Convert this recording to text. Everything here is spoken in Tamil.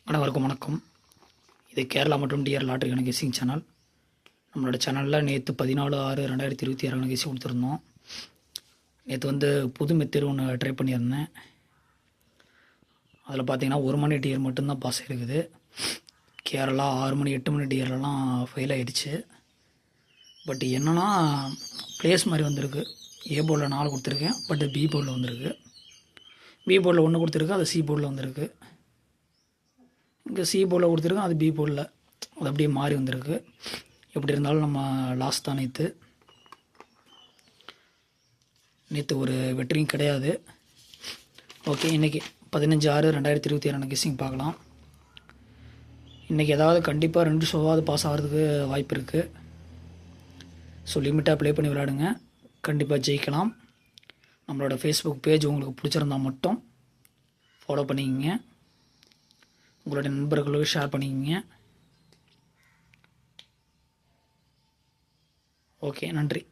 அனைவருக்கும் வணக்கம். இது கேரளா மற்றும் டிஆர் லாட்டரிக்கான கெஸ்ஸிங் சேனல். நம்மளோட சேனலில் நேற்று 14/6/2026 கெஸ்ஸிங் கொடுத்துருந்தோம். நேற்று புது மெத்தேடு ஒன்று ட்ரை பண்ணியிருந்தேன். அதில் பார்த்தீங்கன்னா 1 மணி டிஆர் மட்டும்தான் பாஸ் இருக்குது. கேரளா 6 மணி 8 மணி டிஆர்லாம் ஃபெயில் ஆகிடுச்சு. பட் என்னென்னா ப்ளேஸ் மாதிரி வந்திருக்கு. ஏ போர்டில் 4 கொடுத்துருக்கேன், பட் பி போர்டில் வந்திருக்கு. பி போர்டில் 1 கொடுத்துருக்கு, அது சி போர்டில் வந்திருக்கு. இங்கே சி போர்டில் கொடுத்துருக்கோம், அது பி போர்டில் அது அப்படியே மாறி வந்திருக்கு. எப்படி இருந்தாலும் நம்ம லாஸ்ட் தான். நேற்று ஒரு வெற்றியும் கிடையாது. ஓகே, இன்றைக்கி 15/6/2026 கெஸ்ஸிங் பார்க்கலாம். இன்றைக்கி ஏதாவது கண்டிப்பாக 2 ஷோவாவது பாஸ் ஆகிறதுக்கு வாய்ப்பு இருக்குது. ஸோ லிமிட்டாக ப்ளே பண்ணி விளையாடுங்க, கண்டிப்பாக ஜெயிக்கலாம். நம்மளோட ஃபேஸ்புக் பேஜ் உங்களுக்கு பிடிச்சிருந்தால் மட்டும் ஃபாலோ பண்ணிக்கிங்க, உங்களுடைய நண்பர்களுக்கு ஷேர் பண்ணிக்கிங்க. ஓகே, நன்றி.